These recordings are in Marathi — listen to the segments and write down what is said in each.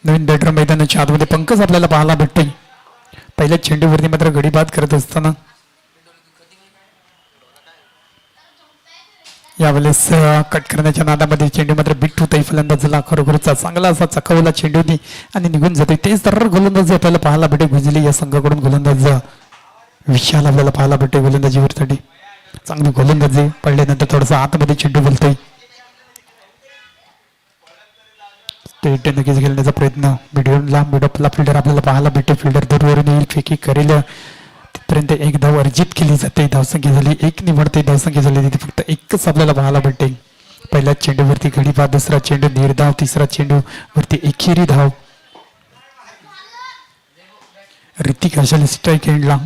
नवीन बॅटर मैदानाच्या आतमध्ये पंकज आपल्याला पाहायला भेटते. पहिल्या चेंडूवरती मात्र गडी बाद करत असताना यावेळेस कट करण्याच्या नादामध्ये चेंडू मात्र बिट्टू ताई फलंदाजला खरोखरचा चांगला असा चकवला चेंडूनी आणि निघून जाते. तेच तर गोलंदाजी आपल्याला पाहायला भेटे. गुजली या संघाकडून गोलंदाज विशाल आपल्याला पाहायला भेटे. गोलंदाजीवरसाठी चांगली गोलंदाजी पडल्यानंतर थोडासा आतमध्ये चेंडू बोलतोय. ते नक्कीच खेळण्याचा प्रयत्न मिडविंडला मिडअपला फिल्डर आपल्याला पाहायला भेटे. फिल्डर दूरवरून येईल फेकी करेल तिथपर्यंत एक धाव अर्जित केली जाते. धावसंख्या झाली एक निवडते. धावसंख्या झाली तिथे फक्त एकच आपल्याला पाहायला भेटते. पहिल्या चेंडूवरती गडी बाद, दुसरा चेंडू निर्धाव, तिसरा चेंडू वरती एकेरी धाव. ऋतिक हर्षल स्ट्राईक एंडला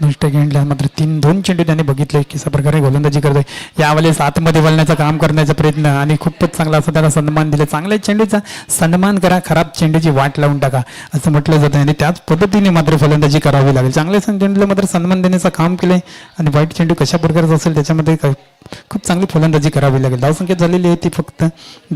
स्ट्राईक एंडला मात्र 2 चेंडू त्याने बघितले. कशा प्रकारे गोलंदाजी करतोय. यावेळेस आतमध्ये वळण्याचं काम करण्याचा प्रयत्न आणि खूपच चांगला असं त्याला सन्मान दिला. चांगल्या चेंडूचा सन्मान करा, खराब चेंडूची वाट लावून टाका असं म्हटलं जातं आणि त्याच पद्धतीने मात्र फलंदाजी करावी लागेल. चांगल्या चेंडूला मात्र सन्मान देण्याचं काम केलंय आणि वाईट चेंडू कशा प्रकारचा असेल त्याच्यामध्ये खूप चांगली फलंदाजी करावी लागेल. धावसंख्या झालेली आहे ती फक्त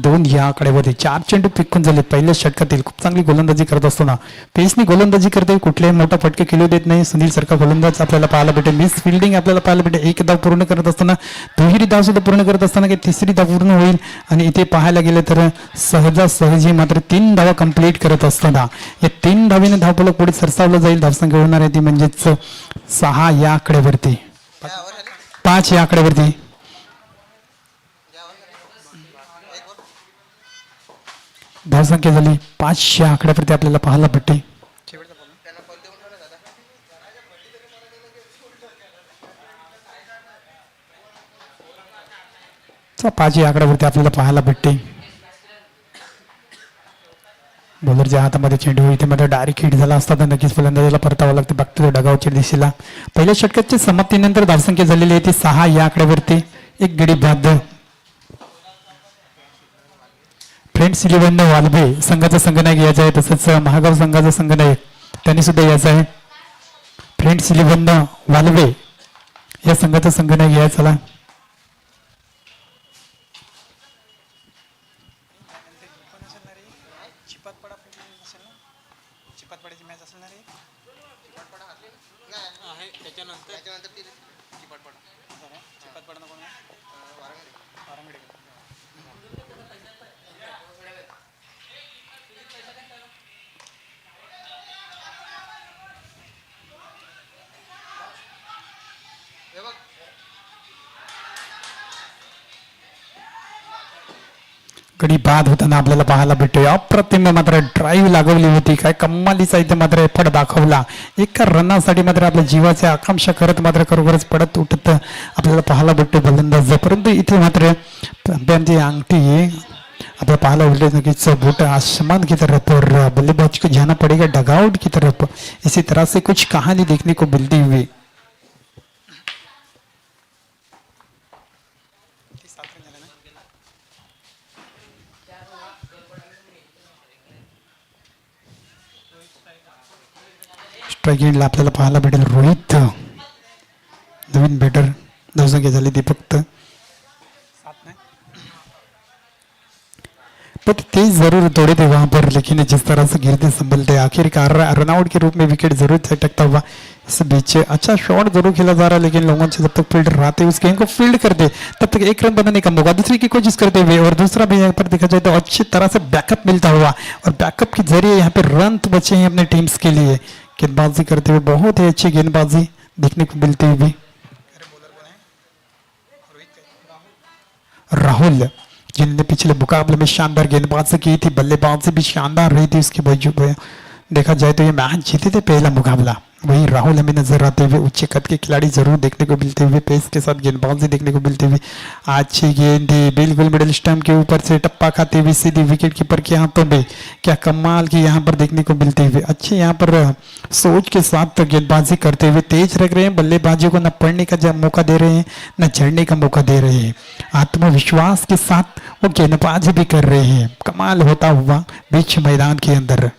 2 या आकड्यामध्ये. 4 चेंडू पिकून झाले पहिल्या षटकातील. खूप चांगली गोलंदाजी करत असताना पेसनी गोलंदाजी करते. कुठल्याही मोठा फटके खेळू देत नाही. सुनील सारखा गोलंदाज आपल्याला पाहायला भेटेल. मिस फिल्डिंग आपल्याला पाहायला भेटेल. एक धाव पूर्ण करत असताना दुहेरी धाव सुद्धा पूर्ण करत असताना की तिसरी धाव पूर्ण होईल आणि इथे पाहायला गेलं तर सहजासहजी मात्र 3 धावा कंप्लीट करत असताना या 3 धावीने धावफलक पुढे सरसावलं जाईल. धावसंख्या होणार आहे ती म्हणजेच 6 या आकड्यावरती, 5 या आकड्यावरती. धावसंख्या झाली 5 या आकड्यावरती आपल्याला पाहायला भेटते. 5 या आकड्यावरती आपल्याला पाहायला भेटते. बॉलरच्या हातामध्ये चेंडू इथे मात्र डायरेक्ट हिट झाला असता तर नक्कीच फलंदाजाला परतावं लागतं. बघतो डगावच्या दिशेला. पहिल्या षटकाच्या समाप्तीनंतर धावसंख्या झालेली आहे ती 6 या आकड्यावरती. एक गडी बाद. फ्रेंड्स 11 वालबे संघाचा संघनायक यायचा आहे. तसंच महागाव संघाचा संघनायक त्यांनी सुद्धा यायचा आहे. फ्रेंड्स 11 वालबे या संघाचा संघनायक यायचा. चला गडी बाद होताना आपल्याला पाहायला भेटतोय. अप्रतिम मात्र ड्राईव्ह लागवली होती. काय कम्मालीचा इथे मात्र एफर्ट दाखवला. एका रनासाठी मात्र आपल्या जीवाच्या आकांक्षा करत मात्र खरोखरच पडत उठत आपल्याला पाहायला भेटतो गोलंदाज. परंतु इथे मात्र अंगठी आपल्याला पाहायला उठले नक्कीच बूट आसमान की तरफ और बल्लेबाज को जाना पड़ेगा डगआउट की तरफ. इसी तरह से कुछ कहानी देखने को मिलती हुई. स्ट्राईकिंगला आपल्याला पाहायला भेटेल रोहित. नवीन बॅटर. धावसंख्या झाली ती फक्त 7 पर तेज जरूर तोड़े थे वहां पर, लेकिन जिस तरह से गिरते संभलते आखिरकार रनआउट के रूप में विकेट जरूर छटकता हुआ इस बीच अच्छा शॉट जरूर खेला जा रहा है, लेकिन लोगों से जब तक फील्डर रहते उस गेम को फील्ड करते तब तक 1 रन बनाने का मौका दूसरी की कोशिश करते हुए, और दूसरा भी यहाँ पर देखा जाए तो अच्छी तरह से बैकअप मिलता हुआ, और बैकअप के जरिए यहाँ पे रन तो बचे हैं अपने टीम्स के लिए. गेंदबाजी करते हुए बहुत ही अच्छी गेंदबाजी देखने को मिलती हुई. राहुल जिन्होंने पिछले मुकाबले में शानदार गेंदबाजी की थी, बल्लेबाजी भी शानदार रही थी उसके बावजूद देखा जाए तो ये मैच जीते थे पहला मुकाबला. वही राहुल हमें नजर आते हुए उच्च कद के खिलाड़ी जरूर देखने को मिलते हुए, पेस के साथ गेंदबाजी देखने को मिलते हुए. अच्छी गेंद थी बिल्कुल मिडिल स्टंप के ऊपर से टप्पा खाते हुए सीधी विकेट कीपर के हाथों में. क्या कमाल की यहाँ पर देखने को मिलते हुए. अच्छे यहाँ पर सोच के साथ गेंदबाजी करते हुए तेज रख रहे हैं. बल्लेबाजों को न पढ़ने का मौका दे रहे हैं न चढ़ने का मौका दे रहे हैं. आत्मविश्वास के साथ वो गेंदबाजी भी कर रहे हैं. कमाल होता हुआ बीच मैदान के अंदर.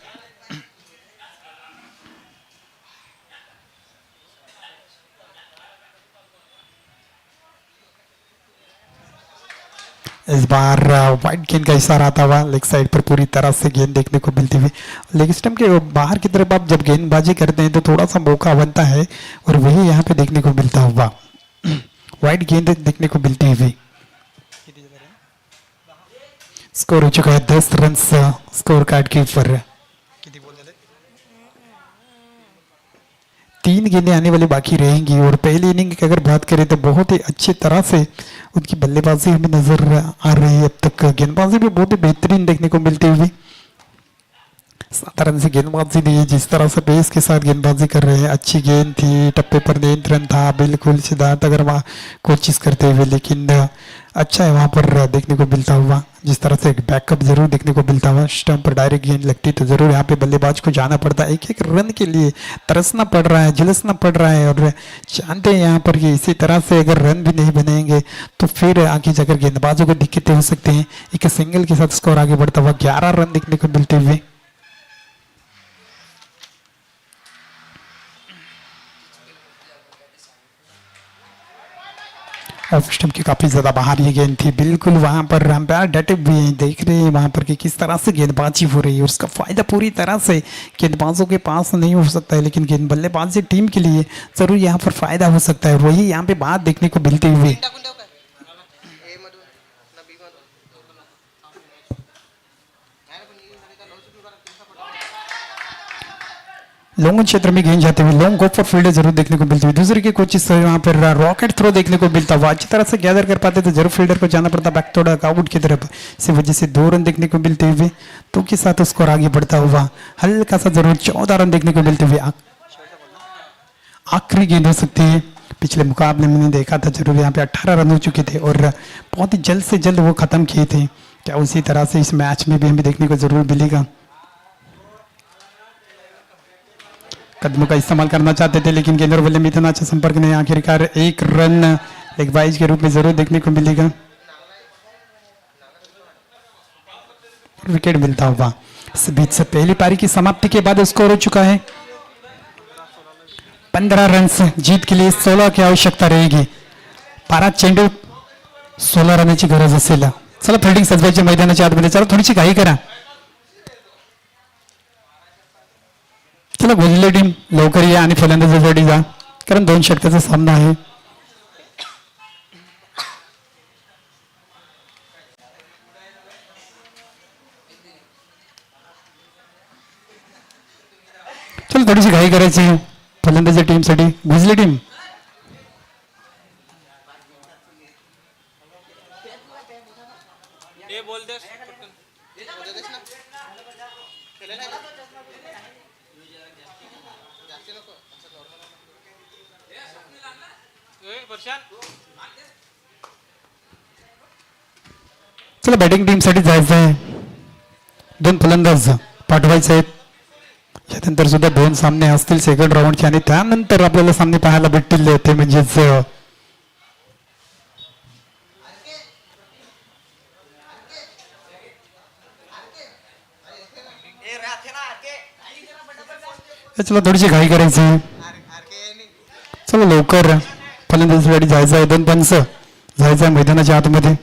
इस बार वाइड गेंद का इशारा आता हुआ लेग साइड पर पूरी तरह से गेंद देखने को मिलती हुई। लेग स्टंप के बाहर की तरफ आप जब गेंदबाजी करते हैं तो थोड़ा सा मौका बनता है और वही यहाँ पे देखने को मिलता हुआ। वाइड गेंद देखने को मिलती हुई। स्कोर हो चुका है 10 रन स्कोर कार्ड के ऊपर। 3 गेंदें आने वाली बाकी रहेंगी और पहली इनिंग की अगर बात करें तो बहुत ही अच्छी तरह से उनकी बल्लेबाजी हमें नजर आ रही है। अब तक गेंदबाजी भी बहुत ही बेहतरीन देखने को मिलती हुई। साधारण से गेंदबाजी नहीं है, जिस तरह से पेस के साथ गेंदबाजी कर रहे हैं। अच्छी गेंद थी, टप्पे पर नियंत्रण था, बिल्कुल सिद्धार्थ अग्रवाल कोशिश करते हुए, लेकिन अच्छा है वहां पर देखने को मिलता हुआ। जिस तरह से बैकअप जरूर देखने को मिलता हुआ। स्टंप पर डायरेक्ट गेंद लगती तो जरूर यहाँ पे बल्लेबाज को जाना पड़ता है। एक एक रन के लिए तरसना पड़ रहा है, झुलसना पड़ रहा है और जानते हैं यहाँ पर कि इसी तरह से अगर रन भी नहीं बनेंगे तो फिर आगे जाकर गेंदबाजों को दिक्कतें हो सकती हैं। एक सिंगल के साथ स्कोर आगे बढ़ता हुआ 11 रन देखने को मिलते हुए। ऑफ स्टंप की काफी ज्यादा बाहर ये गेंद थी, बिल्कुल वहां पर अंपायर डटे हुए हैं, देख रहे हैं वहां पर कि किस तरह से गेंदबाजी हो रही है। उसका फायदा पूरी तरह से गेंदबाजों के पास नहीं हो सकता है, लेकिन गेंद बल्लेबाजी टीम के लिए जरूर यहाँ पर फायदा हो सकता है। वही यहाँ पे बात देखने को मिलती हुई। लॉन्ग क्षेत्र में गेंद जाते हुए लॉन्ग गो फॉर फील्डर जरूर देखने को मिलती हुई। दूसरे की कोशिश वहां पर रॉकेट थ्रो देखने को मिलता हुआ। अच्छी तरह से गैदर कर पाते तो जरूर फील्डर को जाना पड़ता बैक थोड़ा आउट की तरफ। इसी वजह से 2 रन देखने को मिलते हुए तो के साथ स्कोर आगे बढ़ता हुआ। हल्का सा जरूर 14 रन देखने को मिलते हुए। आखिरी गेंद हो सकती है। पिछले मुकाबले में देखा था जरूर यहाँ पे 18 रन हो चुके थे और बहुत ही जल्द से जल्द वो खत्म किए थे। क्या उसी तरह से इस मैच में भी हमें देखने को जरूर मिलेगा? कदमों का इस्तेमाल करना चाहते थे लेकिन गेंद और बल्ले में इतना अच्छा संपर्क नहीं। आखिरकार 1 रन लेग बाइज के रूप में जरूर देखने को मिलेगा। विकेट मिलता हुआ। इस बीच से पहली पारी की समाप्ति के बाद स्कोर हो चुका है 15 रन। जीत के लिए 16 की आवश्यकता रहेगी। 12 चेंडू 16 रनाची गरज असेल। चला फिल्डिंग सजवायची मैदानाच्या आतमध्ये, चला थोडीशी घाई करा। चला गुजली टीम लवकर या आणि फलंदाजीसाठी जा, कारण 2 षटकाचा सामना आहे। चला थोडीशी घाई करायची फलंदाजी टीमसाठी। गुजली टीम चला बॅटिंग टीमसाठी जायचं आहे। 2 फलंदाज पाठवायचे आहेत। यानंतर सुद्धा 2 सामने असतील सेकंड राऊंडचे आणि त्यानंतर आपल्याला सामने पाहायला भेटतील ते म्हणजेच चला थोडीशी घाई करायची। चला लवकर फलंदाजीसाठी जायचं आहे। 2 पंच जायचं आहे मैदानाच्या आतमध्ये।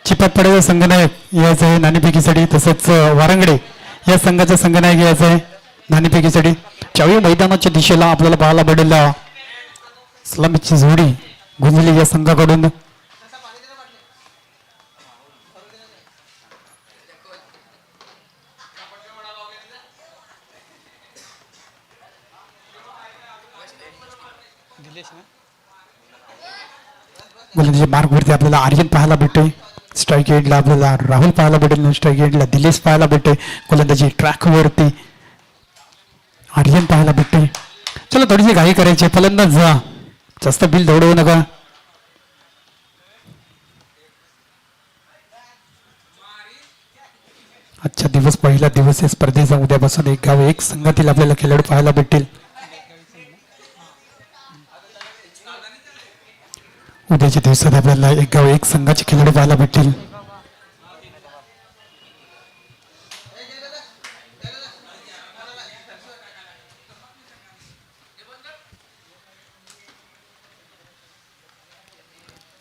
चिपटपाड्याचा संघनायक यायचं आहे नाणेफेकीसाठी, तसंच वारंगडे या संघाचा संघनायक यायचा आहे नाणेफेकीसाठी। ज्यावेळी मैदानाच्या दिशेला आपल्याला पाहायला पडेल सलामीची जोडी गुंजली या संघाकडून। गोलंदाजी मार्गवरती आपल्याला आर्यन पाहायला भेटतोय। स्ट्राईक एंडला आपल्याला राहुल पाहायला भेटेल, स्ट्राईक एंडला दिलेश पाहायला भेटतोय। गोलंदाजी ट्रॅकवरती आर्यन पाहायला भेटतोय। चला थोडीशी घाई करायची, फलंदाज जा, जास्त बिल दौडवू नका. आजचा दिवस पहिला दिवस आहे स्पर्धेचा. उद्यापासून एक गाव एक संघातील आपल्याला खेळाडू पाहायला भेटतील. उद्याच्या दिवसात आपल्याला एक गाव एक संघाचे खेळाडू पाहायला भेटतील.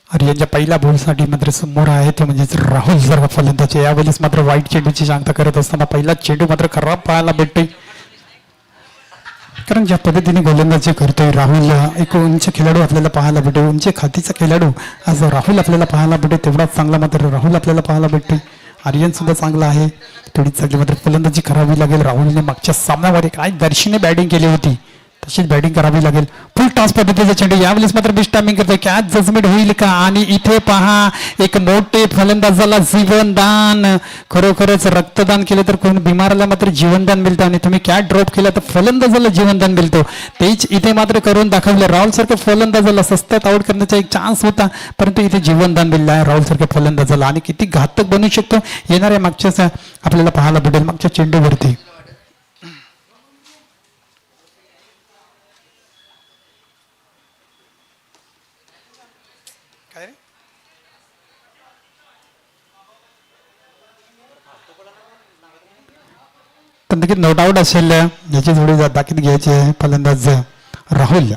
आणि यांच्या पहिल्या बॉलसाठी मात्र समोर आहे तो म्हणजेच राहुल जर फलंदाज. यावेळेस मात्र वाईट चेंडूची सांगता करत असताना पहिला चेंडू मात्र खराब पाहायला भेटतोय. कारण ज्या पद्धतीने गोलंदाजी करतोय राहुल, एक उंच खेळाडू आपल्याला पाहायला भेटतो. उंच खातीचा खेळाडू आज राहुल आपल्याला पाहायला भेटतो. तेवढाच चांगला मात्र राहुल आपल्याला पाहायला भेटतोय. आर्यन सुद्धा चांगला आहे. तेवढीच चांगली मात्र फलंदाजी करावी लागेल. राहुलने मागच्या सामन्यामध्ये काय दर्शने बॅटिंग केली होती तशीच बॅटिंग करावी लागेल. फुल टॉस पद्धतीचा चेंडू यावेळेस मात्र बेस्ट टायमिंग करतोय. कॅच जजमेंट होईल का? आणि इथे पहा एक मोठे फलंदाजाला जीवनदान. खरोखरच रक्तदान केलं तर कोण बिमाराला मात्र जीवनदान मिळतं आणि तुम्ही कॅच ड्रॉप केला तर फलंदाजाला जीवनदान मिळतो. तेच इथे मात्र करून दाखवलं. राहुल सारख्या फलंदाजाला सस्त्यात आउट करण्याचा एक चान्स होता, परंतु इथे जीवनदान मिळलं आहे राहुल सारख्या फलंदाजाला. आणि किती घातक बनू शकतो येणाऱ्या मागच्याच आपल्याला पाहायला भेटेल मागच्या चेंडूवरती. नक्कीच नो डाऊट असेल याची थोडी ताकीद घ्यायची आहे फलंदाज राहुल.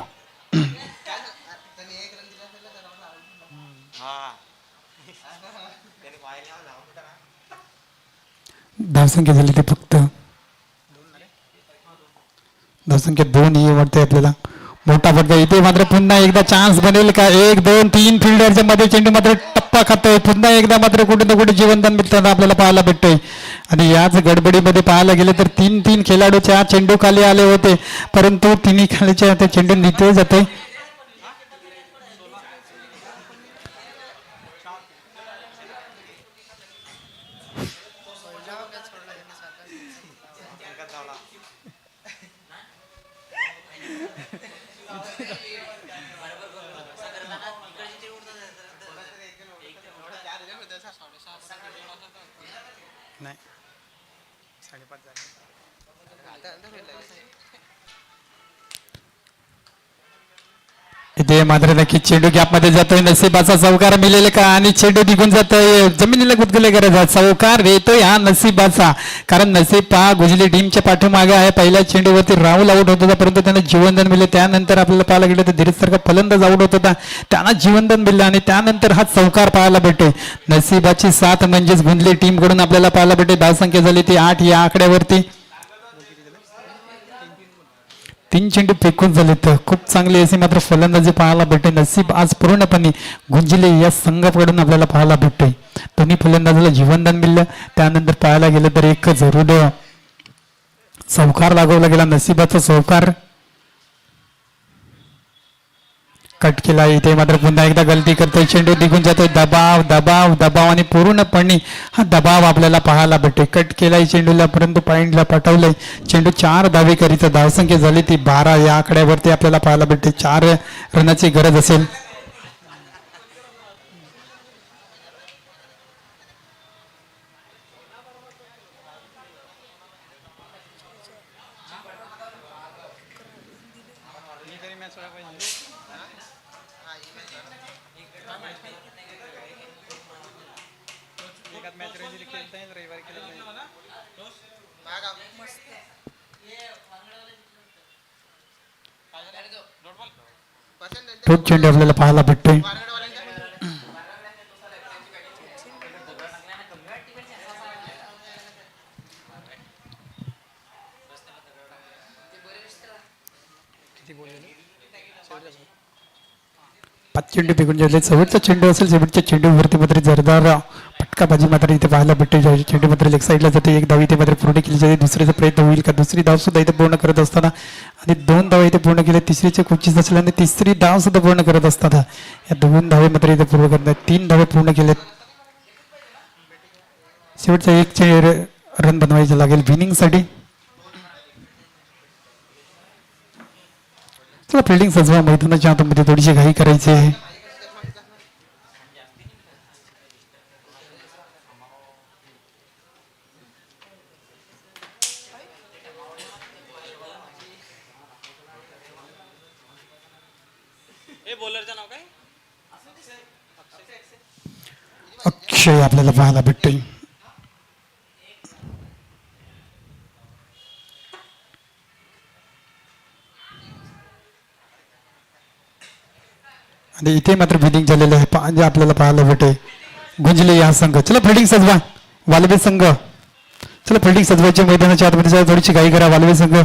धावसंख्या झाली ते फक्त धावसंख्या 2 ही वाटते आपल्याला. मोठा फटका इथे मात्र पुन्हा एकदा चान्स बनेल का? 1 2 3 फिल्डरच्या मध्ये चेंडू मात्र टप्पा खातोय. पुन्हा एकदा मात्र कुठे ना कुठे जीवनदान मिळताना आपल्याला पाहायला भेटतोय. आणि याच गडबडीमध्ये पाहायला गेले तर 3 खेळाडूच्या चेंडू खाली आले होते, परंतु तिन्ही खालीच्या ते चेंडू निघते जाते. नाही 5:30 इथे मात्र नक्की चेंडू गॅपमध्ये जातोय. नशिबाचा चौकार मिळेल का? आणि चेंडू निघून जातोय. जमिनीला गुदगुले करायचा चौकार येतोय हा नशिबाचा. कारण नसीब पहा गुजली टीमच्या पाठीमागे आहे. पहिल्या चेंडूवरती राहुल आउट होत होता, परंतु त्यांना जीवनदान मिळेल. त्यानंतर आपल्याला पाहायला गेलं तर धीरज सारखा फलंदाज आउट होत होता, त्यांना जीवनदान मिळलं आणि त्यानंतर हा चौकार पाहायला भेटतोय. नशिबाची साथ म्हणजेच गुंजली टीम कडून आपल्याला पाहायला भेटते. धावसंख्या झाली ती 8 या आकड्यावरती. 3 चेंडू फेकून झाले तर खूप चांगली अशी मात्र फलंदाजी पाहायला भेटते. नसीब आज पूर्णपणे गुंजले या संघाकडून आपल्याला पाहायला भेटतोय. दोन्ही फलंदाजाला जीवनदान मिळलं. त्यानंतर पाहायला गेलं तर एक जरूर चौकार लागवला गेला. नशिबाचा चौकार कट केला. इथे मात्र पुन्हा एकदा गलती करतोय. चेंडू निघून जातोय. दबाव दबाव दबाव आणि पूर्णपणे हा दबाव आपल्याला पाहायला भेटतोय. कट केलाय चेंडूला, परंतु पॉइंटला पाठवलंय. चेंडू 4 धावे करीता. धावसंख्या झाली ती 12 या आकड्यावरती आपल्याला पाहायला भेटते. 4 रनाची गरज असेल. तो चेंडू आपल्याला पाहायला भेटतोय. पाच चेंडू फेकून झाले. शेवटचा चेंडू असेल. शेवटच्या चेंडूवरती मात्र जोरदार फटकाबाजी मात्र इथे पाहायला भेटते. चेंडू मात्र लेग साईडला जाते. 1 धाव इथे मात्र पूर्ण केली जाते. दुसरीचा प्रयत्न होईल का? दुसरी धाव सुद्धा इथे पूर्ण करत असताना आणि 2 धावा इथे पूर्ण केल्या. तिसरीचे कोचिस असल्याने तिसरी धाव सुद्धा पूर्ण करत असताना या 2 धावे मात्र इथे पूर्ण करतात. 3 धावे पूर्ण केल्यात. शेवटचा 1 रन बनवायचे लागेल विनिंगसाठी. चला फिल्डिंग सजवा, मैदानाच्या आतमध्ये थोडीशी घाई करायची आहे. अक्षय आपल्याला पाहायला भेटतोय. आणि इथे मात्र फिल्डिंग झालेलं आहे जे आपल्याला पाहायला भेटे. गुंजले या संघ. चला फिल्डिंग सजवा वालवे संघ. चला फिल्डिंग सजवायच्या मैदानाच्या आतमध्ये थोडीशी घाई करा वालवे संघ.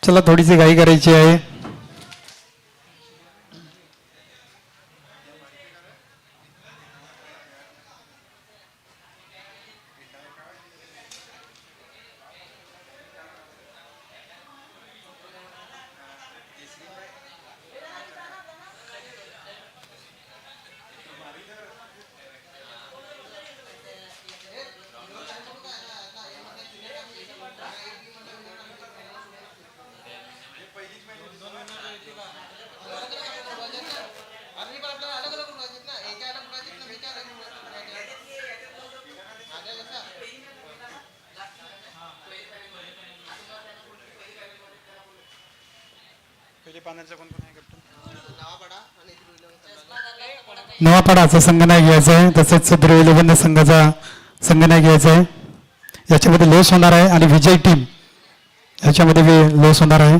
चला थोडीशी घाई करायची आहे. नवापाडाचा संघ नाही घ्यायचा आहे, तसेच ब्रेव 11 संघाचा संघ नाही घ्यायचा आहे. याच्यामध्ये लॉस होणार आहे आणि विजय टीम याच्यामध्ये लॉस होणार आहे.